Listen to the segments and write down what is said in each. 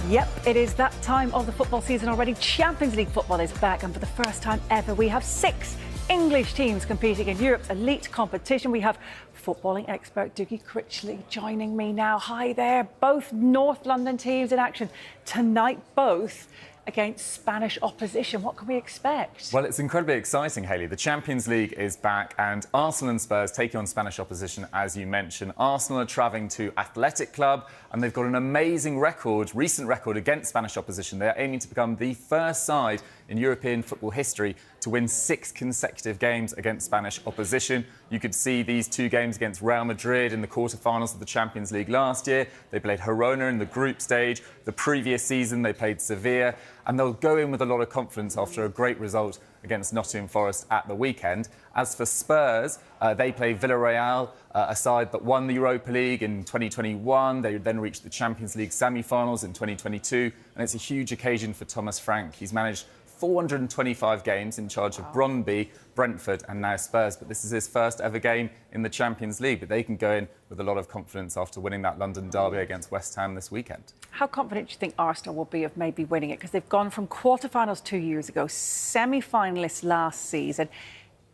Yep, it is that time of the football season already. Champions League football is back, and for the first time ever, we have 6 English teams competing in Europe's elite competition. We have footballing expert Dougie Critchley joining me now. Hi there. Both North London teams in action tonight, both against Spanish opposition. What can we expect? Well, it's incredibly exciting, Hayley. The Champions League is back, and Arsenal and Spurs taking on Spanish opposition, as you mentioned. Arsenal are travelling to Athletic Club, and they've got an amazing record, recent record against Spanish opposition. They're aiming to become the first side in European football history to win 6 consecutive games against Spanish opposition. You could see these 2 games against Real Madrid in the quarterfinals of the Champions League last year. They played Girona in the group stage. The previous season, they played Sevilla, and they'll go in with a lot of confidence after a great result against Nottingham Forest at the weekend. As for Spurs, they play Villarreal, a side that won the Europa League in 2021. They then reached the Champions League semi-finals in 2022, and it's a huge occasion for Thomas Frank. He's managed 425 games in charge of Brøndby, Brentford and now Spurs. But this is his first ever game in the Champions League. But they can go in with a lot of confidence after winning that London derby against West Ham this weekend. How confident do you think Arsenal will be of maybe winning it? Because they've gone from quarterfinals 2 years ago, semi-finalists last season.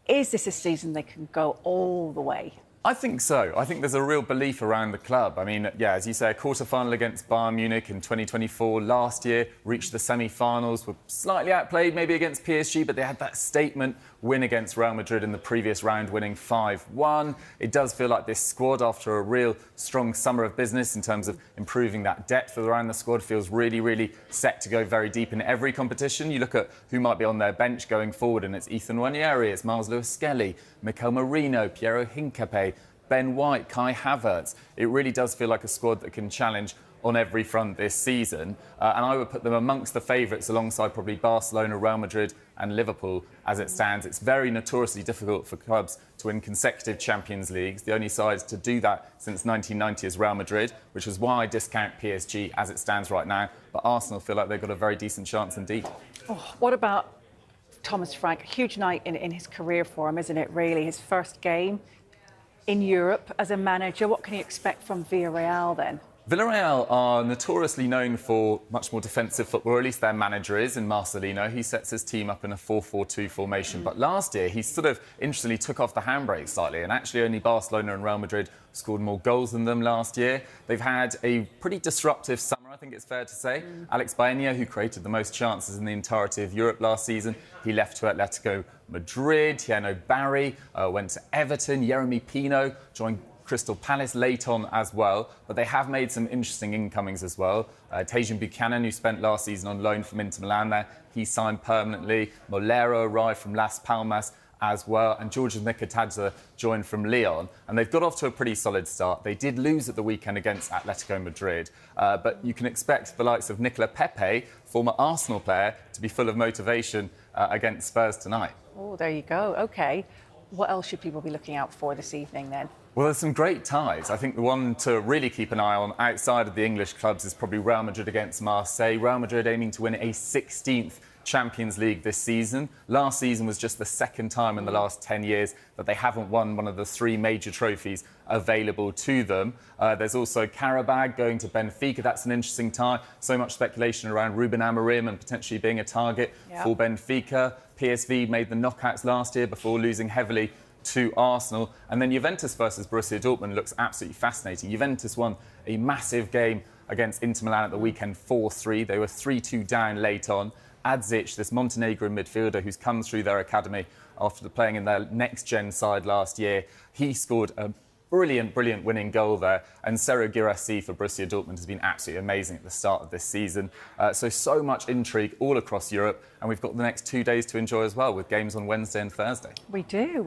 Is this a season they can go all the way? I think so. I think there's a real belief around the club. I mean, yeah, as you say, a quarter-final against Bayern Munich in 2024. Last year, reached the semi-finals, were slightly outplayed maybe against PSG, but they had that statement win against Real Madrid in the previous round, winning 5-1. It does feel like this squad, after a real strong summer of business in terms of improving that depth around the squad, feels really set to go very deep in every competition. You look at who might be on their bench going forward, and it's Ethan Nwaneri, it's Miles Lewis-Skelly, Mikel Merino, Piero Hincapié, Ben White, Kai Havertz. It really does feel like a squad that can challenge on every front this season. And I would put them amongst the favourites alongside probably Barcelona, Real Madrid and Liverpool as it stands. It's very notoriously difficult for clubs to win consecutive Champions Leagues. The only sides to do that since 1990 is Real Madrid, which is why I discount PSG as it stands right now. But Arsenal feel like they've got a very decent chance indeed. Oh, what about Thomas Frank? A huge night in his career for him, isn't it, really? His first game in Europe as a manager. What can you expect from Villarreal then? Villarreal are notoriously known for much more defensive football, or at least their manager is, in Marcelino. He sets his team up in a 4-4-2 formation. But last year, he sort of interestingly took off the handbrake slightly, and actually only Barcelona and Real Madrid scored more goals than them last year. They've had a pretty disruptive summer, I think it's fair to say. Alex Baena, who created the most chances in the entirety of Europe last season, he left to Atletico Madrid. Thierno Barry went to Everton. Yeremy Pino joined Crystal Palace late on as well, but they have made some interesting incomings as well. Tajon Buchanan, who spent last season on loan from Inter Milan there, he signed permanently. Molero arrived from Las Palmas as well, and Georgios Mikotadze joined from Lyon, and they've got off to a pretty solid start. They did lose at the weekend against Atletico Madrid, but you can expect the likes of Nicola Pepe, former Arsenal player, to be full of motivation against Spurs tonight. Oh, there you go. OK. What else should people be looking out for this evening then? Well, there's some great ties. I think the one to really keep an eye on outside of the English clubs is probably Real Madrid against Marseille. Real Madrid aiming to win a 16th Champions League this season. Last season was just the second time in the last 10 years that they haven't won one of the 3 major trophies available to them. There's also Qarabag going to Benfica. That's an interesting tie. So much speculation around Ruben Amorim and potentially being a target for Benfica. PSV made the knockouts last year before losing heavily to Arsenal. And then Juventus versus Borussia Dortmund looks absolutely fascinating. Juventus won a massive game against Inter Milan at the weekend, 4-3. They were 3-2 down late on. Adzic, this Montenegrin midfielder who's come through their academy after playing in their next-gen side last year, he scored a brilliant winning goal there. And Serhou Guirassy for Borussia Dortmund has been absolutely amazing at the start of this season. So much intrigue all across Europe. And we've got the next 2 days to enjoy as well, with games on Wednesday and Thursday. We do.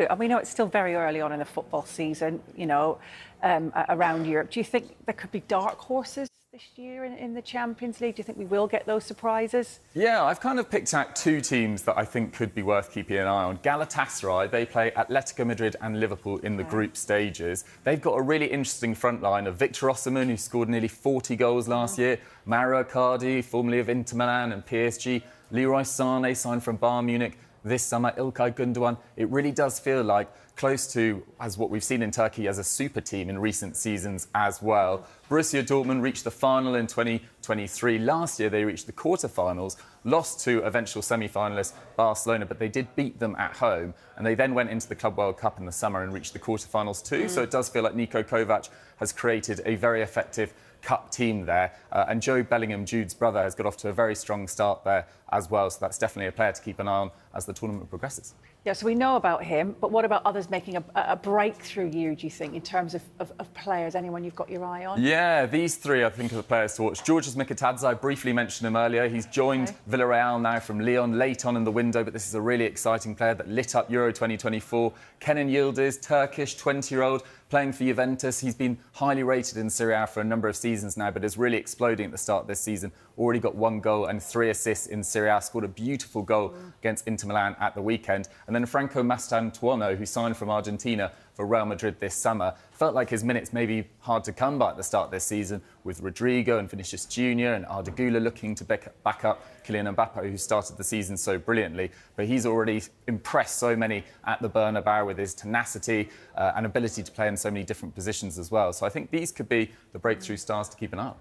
And we know it's still very early on in the football season, you know, around Europe. Do you think there could be dark horses this year in the Champions League? Do you think we will get those surprises? Yeah, I've kind of picked out 2 teams that I think could be worth keeping an eye on. Galatasaray, they play Atletico Madrid and Liverpool in the group stages. They've got a really interesting front line of Victor Osimhen, who scored nearly 40 goals last year, Mauro Icardi, formerly of Inter Milan and PSG, Leroy Sané signed from Bayern Munich this summer, Ilkay Gundogan. It really does feel like close to as what we've seen in Turkey as a super team in recent seasons as well. Borussia Dortmund reached the final in 2023. Last year, they reached the quarter-finals, lost to eventual semi-finalist Barcelona, but they did beat them at home. And they then went into the Club World Cup in the summer and reached the quarter-finals too. So it does feel like Niko Kovac has created a very effective cup team there. And Joe Bellingham, Jude's brother, has got off to a very strong start there as well. So that's definitely a player to keep an eye on as the tournament progresses. Yeah, so we know about him, but what about others making a breakthrough year, do you think, in terms of players? Anyone you've got your eye on? Yeah, these three, I think, are the players to watch. Georgios Mikitadze, I briefly mentioned him earlier. He's joined Villarreal now from Lyon late on in the window, but this is a really exciting player that lit up Euro 2024. Kenan Yildiz, Turkish, 20-year-old, playing for Juventus. He's been highly rated in Serie A for a number of seasons now, but is really exploding at the start of this season. Already got 1 goal and 3 assists in Serie A. Scored a beautiful goal against Inter Milan at the weekend. And then Franco Mastantuono, who signed from Argentina for Real Madrid this summer. Felt like his minutes may be hard to come by at the start of this season, with Rodrigo and Vinicius Jr. and Arda Güler looking to back up Kylian Mbappe, who started the season so brilliantly. But he's already impressed so many at the Bernabeu with his tenacity and ability to play in so many different positions as well. So I think these could be the breakthrough stars to keep an eye on.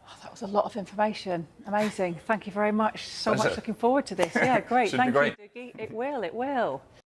Oh, that was a lot of information. Amazing. Thank you very much. So Pleasure. much looking forward to this. Yeah, great. Should be Thank great. you, Dougie. It will.